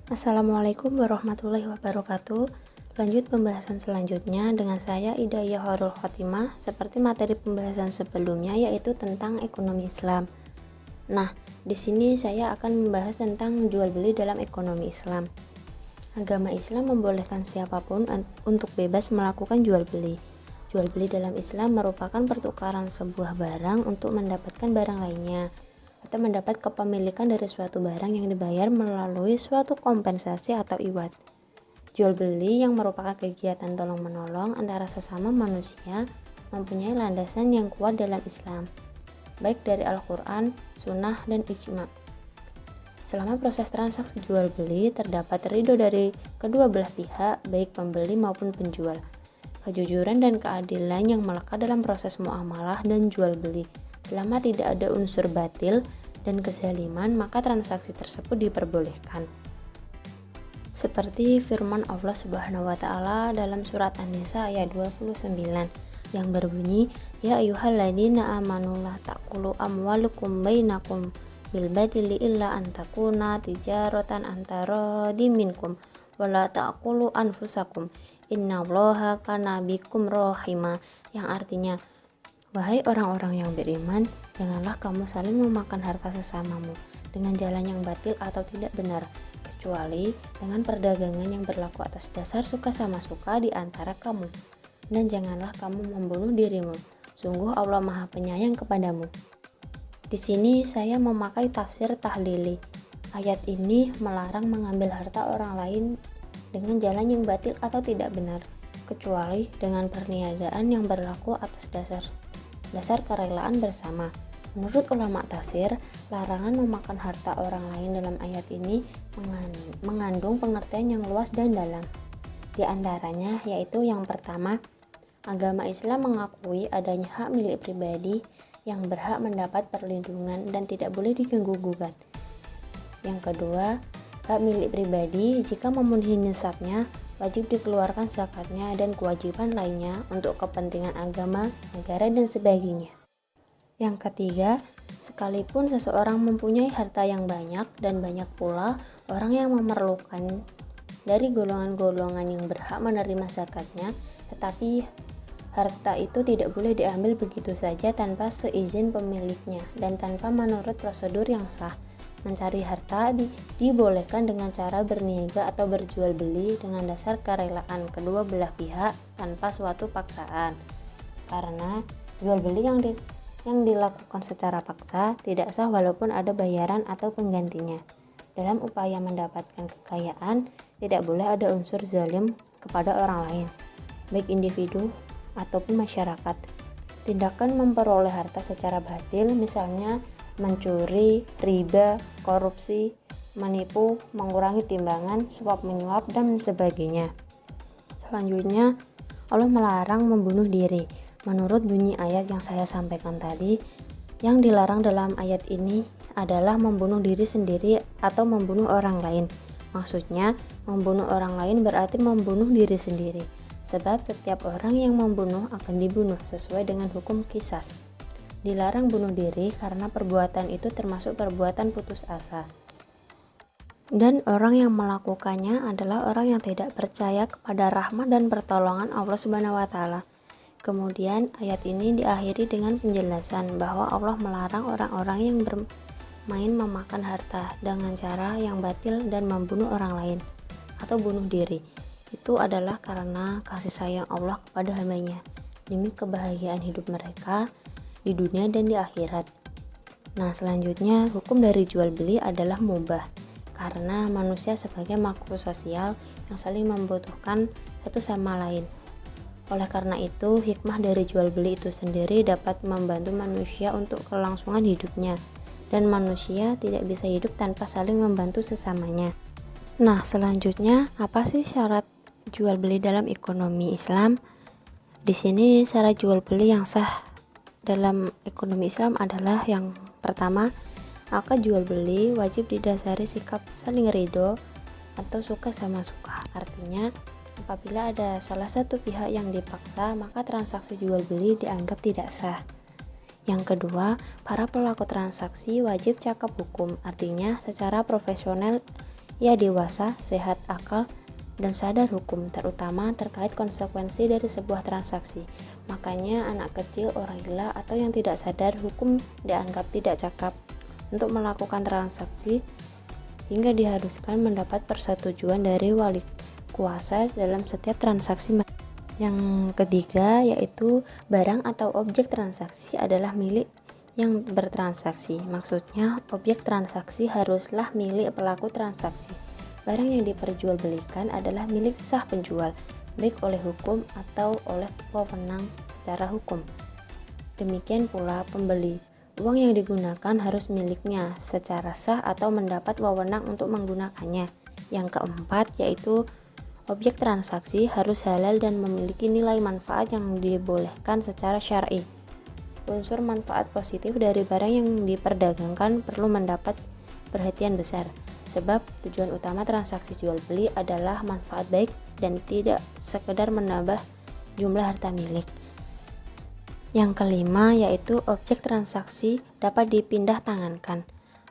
Assalamualaikum warahmatullahi wabarakatuh. Lanjut pembahasan selanjutnya dengan saya Ida Yaharul Khotimah seperti materi pembahasan sebelumnya yaitu tentang ekonomi Islam. Nah, di sini saya akan membahas tentang jual beli dalam ekonomi Islam. Agama Islam membolehkan siapapun untuk bebas melakukan jual beli. Jual beli dalam Islam merupakan pertukaran sebuah barang untuk mendapatkan barang lainnya, atau mendapat kepemilikan dari suatu barang yang dibayar melalui suatu kompensasi atau iwat. Jual beli yang merupakan kegiatan tolong-menolong antara sesama manusia mempunyai landasan yang kuat dalam Islam, baik dari Al-Quran, Sunnah, dan Ijma'. Selama proses transaksi jual beli terdapat ridho dari kedua belah pihak, baik pembeli maupun penjual. Kejujuran dan keadilan yang melekat dalam proses muamalah dan jual beli. Selama tidak ada unsur batil dan kezaliman, maka transaksi tersebut diperbolehkan. Seperti firman Allah Subhanahu wa taala dalam surat An-Nisa ayat 29 yang berbunyi, "Ya ayyuhalladzina amanu la ta'kulu amwalukum bainakum bil batili illa an takuna tijaratan antara minkum wa la ta'kulu anfusakum innallaha kana bikum rahima," yang artinya, wahai orang-orang yang beriman, janganlah kamu saling memakan harta sesamamu dengan jalan yang batil atau tidak benar, kecuali dengan perdagangan yang berlaku atas dasar suka sama suka di antara kamu. Dan janganlah kamu membunuh dirimu. Sungguh Allah Maha Penyayang kepadamu. Di sini saya memakai tafsir tahlili. Ayat ini melarang mengambil harta orang lain dengan jalan yang batil atau tidak benar, kecuali dengan perniagaan yang berlaku atas dasar kerelaan bersama. Menurut ulama tafsir, larangan memakan harta orang lain dalam ayat ini mengandung pengertian yang luas dan dalam. Di antaranya yaitu yang pertama, agama Islam mengakui adanya hak milik pribadi yang berhak mendapat perlindungan dan tidak boleh diganggu-gugat. Yang kedua, hak milik pribadi jika memenuhi nisabnya wajib dikeluarkan zakatnya dan kewajiban lainnya untuk kepentingan agama, negara, dan sebagainya. Yang ketiga, sekalipun seseorang mempunyai harta yang banyak dan banyak pula orang yang memerlukan dari golongan-golongan yang berhak menerima zakatnya, tetapi harta itu tidak boleh diambil begitu saja tanpa seizin pemiliknya dan tanpa menurut prosedur yang sah. Mencari harta dibolehkan dengan cara berniaga atau berjual beli dengan dasar kerelaan kedua belah pihak tanpa suatu paksaan. Karena jual beli yang dilakukan secara paksa tidak sah walaupun ada bayaran atau penggantinya. Dalam upaya mendapatkan kekayaan, tidak boleh ada unsur zalim kepada orang lain, baik individu ataupun masyarakat. Tindakan memperoleh harta secara batil, misalnya mencuri, riba, korupsi, menipu, mengurangi timbangan, suap menyuap, dan sebagainya. Selanjutnya, Allah melarang membunuh diri. Menurut bunyi ayat yang saya sampaikan tadi, yang dilarang dalam ayat ini adalah membunuh diri sendiri atau membunuh orang lain. Maksudnya, membunuh orang lain berarti membunuh diri sendiri. Sebab setiap orang yang membunuh akan dibunuh sesuai dengan hukum qisas. Dilarang bunuh diri karena perbuatan itu termasuk perbuatan putus asa. Dan orang yang melakukannya adalah orang yang tidak percaya kepada rahmat dan pertolongan Allah Subhanahu wa taala. Kemudian ayat ini diakhiri dengan penjelasan bahwa Allah melarang orang-orang yang bermain memakan harta dengan cara yang batil dan membunuh orang lain atau bunuh diri. Itu adalah karena kasih sayang Allah kepada hambanya demi kebahagiaan hidup mereka di dunia dan di akhirat. Nah, selanjutnya hukum dari jual beli adalah mubah karena manusia sebagai makhluk sosial yang saling membutuhkan satu sama lain. Oleh karena itu, hikmah dari jual beli itu sendiri dapat membantu manusia untuk kelangsungan hidupnya, dan manusia tidak bisa hidup tanpa saling membantu sesamanya. Nah, selanjutnya apa sih syarat jual beli dalam ekonomi Islam? Di sini syarat jual beli yang sah dalam ekonomi Islam adalah yang pertama, akad jual beli wajib didasari sikap saling ridho atau suka sama suka. Artinya, apabila ada salah satu pihak yang dipaksa, maka transaksi jual beli dianggap tidak sah. Yang kedua, para pelaku transaksi wajib cakap hukum, artinya secara profesional ia dewasa, sehat akal, dan sadar hukum, terutama terkait konsekuensi dari sebuah transaksi. Makanya anak kecil, orang gila, atau yang tidak sadar hukum dianggap tidak cakap untuk melakukan transaksi hingga diharuskan mendapat persetujuan dari wali kuasa dalam setiap transaksi. Yang ketiga yaitu barang atau objek transaksi adalah milik yang bertransaksi. Maksudnya objek transaksi haruslah milik pelaku transaksi. Barang yang diperjualbelikan adalah milik sah penjual, baik oleh hukum atau oleh pewenang secara hukum. Demikian pula pembeli. Uang yang digunakan harus miliknya secara sah atau mendapat wewenang untuk menggunakannya. Yang keempat yaitu objek transaksi harus halal dan memiliki nilai manfaat yang dibolehkan secara syar'i. Unsur manfaat positif dari barang yang diperdagangkan perlu mendapat perhatian besar, sebab tujuan utama transaksi jual beli adalah manfaat baik dan tidak sekedar menambah jumlah harta milik. Yang kelima yaitu objek transaksi dapat dipindah tangankan.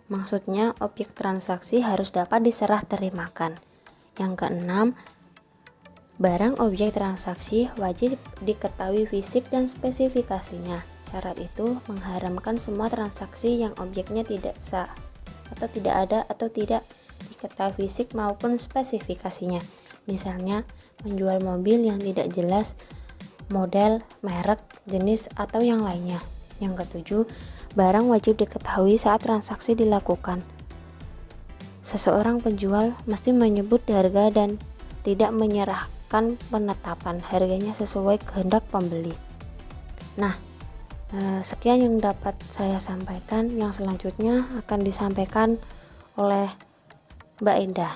Maksudnya objek transaksi harus dapat diserah terimakan. Yang keenam, barang objek transaksi wajib diketahui fisik dan spesifikasinya. Syarat itu mengharamkan semua transaksi yang objeknya tidak sah atau tidak ada atau tidak diketahui fisik maupun spesifikasinya. Misalnya menjual mobil yang tidak jelas model, merek, jenis, atau yang lainnya. Yang ketujuh, barang wajib diketahui saat transaksi dilakukan. Seseorang penjual mesti menyebut harga dan tidak menyerahkan penetapan harganya sesuai kehendak pembeli. Nah, sekian yang dapat saya sampaikan. Yang selanjutnya akan disampaikan oleh Mbak Endah.